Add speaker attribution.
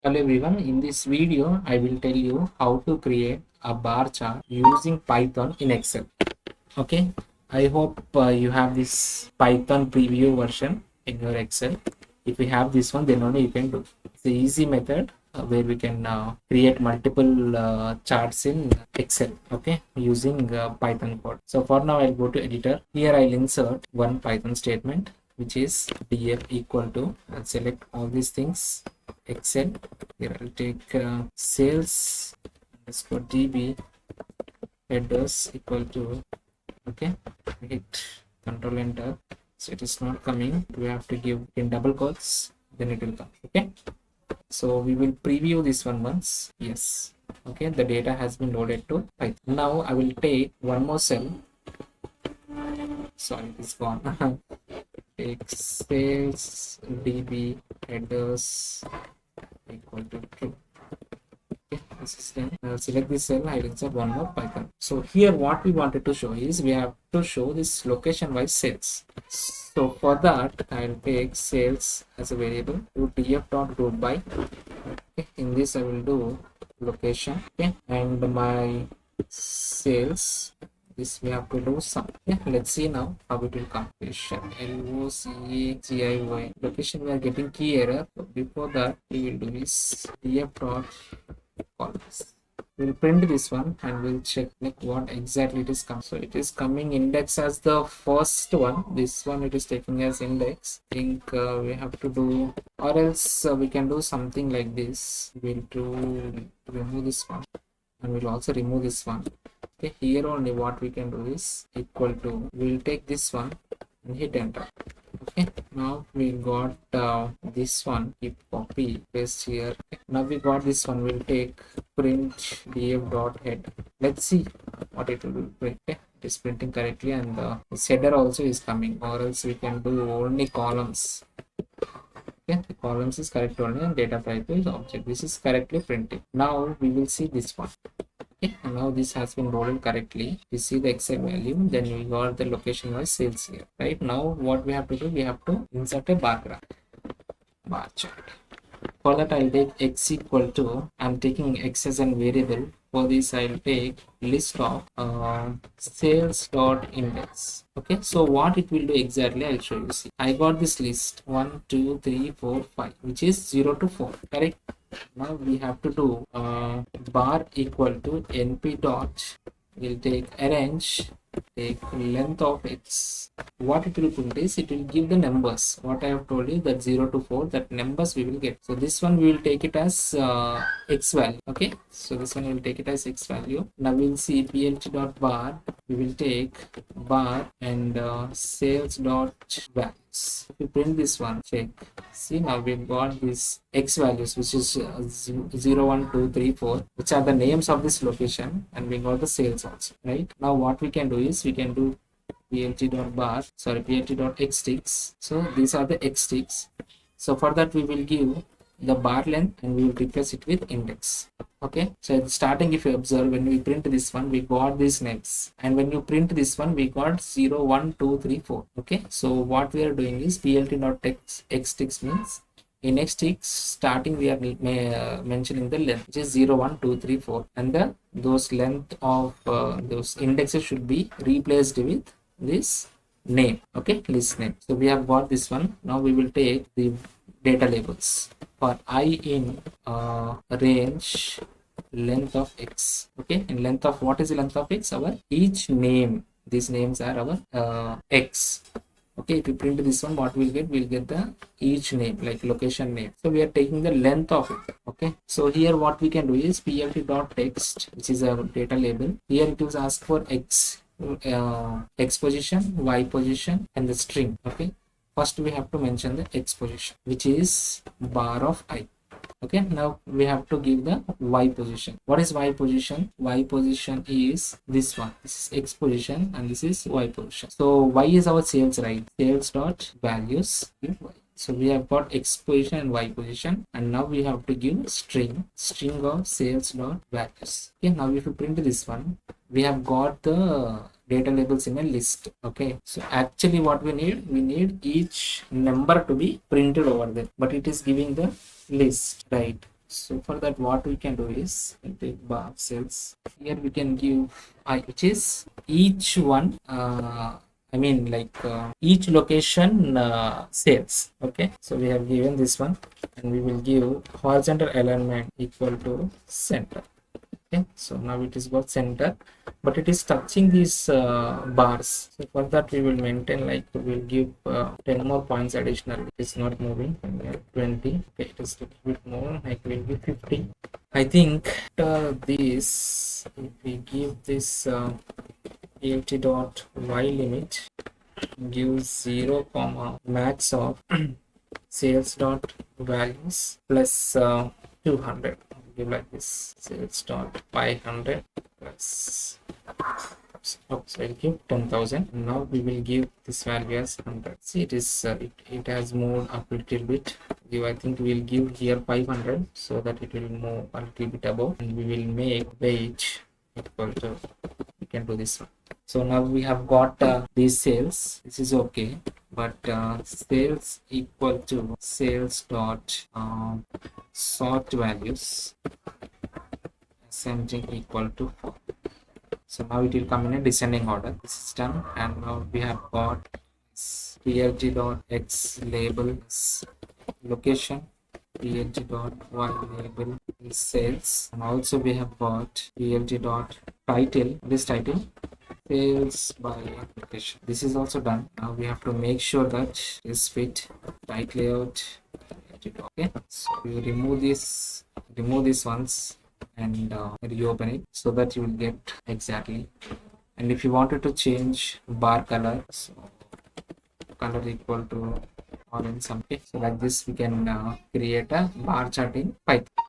Speaker 1: Hello everyone, in this video I will tell you how to create a bar chart using Python in Excel. Okay, I hope you have this Python preview version in your Excel. If you have this one, then only you can do. It's an easy method where we can create multiple charts in Excel, okay, using Python code. So for now I'll go to editor. Here I'll insert one Python statement, which is df equal to, I'll select all these things, Excel. Here I'll take sales underscore db headers equal to, okay, hit control enter. So it is not coming. We have to give in double quotes, then it will come. Okay, so we will preview this one once. Yes, okay, the data has been loaded to Python. Now I will take one more cell. Sorry, it's gone. Take sales db headers equal to true. Okay, this is done. Select this cell. I'll insert one more Python. So here what we wanted to show is we have to show this location wise sales. So for that I'll take sales as a variable to df.groupby. Okay, in this I will do location. Okay, and my sales, this we have to do sum. Yeah, let's see now how it will come. LOCAGIY location, we are getting key error. But before that we will do this df.columns. We'll print this one and we'll check like what exactly it is coming. So it is coming index as the first one. This one it is taking as index. I think we have to do, or else we can do something like this. We'll remove this one and we'll also remove this one. Okay, here only what we can do is equal to, we'll take this one and hit enter. Okay, now we got this one, keep copy paste here. Okay, now we got this one, we'll take print df.head. Let's see what it will print. Okay, it is printing correctly, and this header also is coming, or else we can do only columns. Okay, the columns is correct only and data type is object. This is correctly printed. Now we will see this one. Okay, and now this has been loaded correctly. We see the Excel value, then we got the location wise sales here. Right now what we have to do, we have to insert a bar graph, bar chart. For that I'll take x equal to, I'm taking x as a variable. For this I'll take list of sales.index. Okay, so what it will do exactly I'll show you. See, I got this list 1 2 3 4 5, which is 0 to 4, correct? Now we have to do bar equal to np dot, we'll take arange, take length of x. What it will print is, it will give the numbers. What I have told you, that 0 to 4, that numbers we will get. So this one we will take it as x value. Okay, so this one we will take it as x value. Now we will see plt dot bar, we will take bar and sales dot values. If we print this one, check. See, now we've got these x values, which is 0 1 2 3 4, which are the names of this location, and we got the sales also. Right now what we can do is, we can do plt.bar, sorry, plt.xticks. So these are the x ticks. So for that we will give the bar length and we will replace it with index. Okay, so at the starting, if you observe, when we print this one, we got these names, and when you print this one, we got 0 1 2 3 4. Okay, so what we are doing is plt.xticks means in xticks starting we are mentioning the length, which is 0 1 2 3 4, and those length of those indexes should be replaced with this name. Okay, list name. So we have got this one. Now we will take the data labels for I in range length of x. Okay, in length of, what is the length of x? Our each name, these names are our x. Okay, if you print this one, what we'll get the each name, like location name. So we are taking the length of it. Okay, so here what we can do is plt.text, which is a data label. Here it will ask for x, x position, y position, and the string. Okay, first we have to mention the x position, which is bar of I. Okay, now we have to give the y position. What is y position? Y position is this one. This is x position and this is y position. So y is our sales, right? Sales dot values give y. So we have got x position and y position, and now we have to give string of sales dot values. Okay, now if you print this one, we have got the data labels in a list. Okay, so actually what we need each number to be printed over there, but it is giving the list, right? So for that, what we can do is take bar sales. Here we can give I, which is each one. I mean, like each location sales. Okay, so we have given this one, and we will give horizontal alignment equal to center. Okay, so now it is got center, but it is touching these bars. So for that, we will maintain, like we will give 10 more points additional. It's not moving. 20. Okay, it is a little bit more. Like will be 50. I think this, if we give this lt dot y limit, give 0 comma max of sales dot values plus 200. Give like this, sales dot 500 plus, so I'll give 10,000. Now we will give this value as 100. See, it is it has moved up a little bit. I think we'll give here 500 so that it will move a little bit above, and we will make wage equal to, we can do this one. So now we have got these sales. This is okay, but sales equal to sales dot sort values, something equal to 4. So now it will come in a descending order. This is done, and now we have got plg dot x label location, plg dot y label is sales, and also we have got plg dot title. This title, sales by application. This is also done. Now we have to make sure that is fit tight layout. Okay, so we remove these ones and reopen it so that you will get exactly. And if you wanted to change bar color, so color equal to orange something, so like this we can create a bar chart in Python.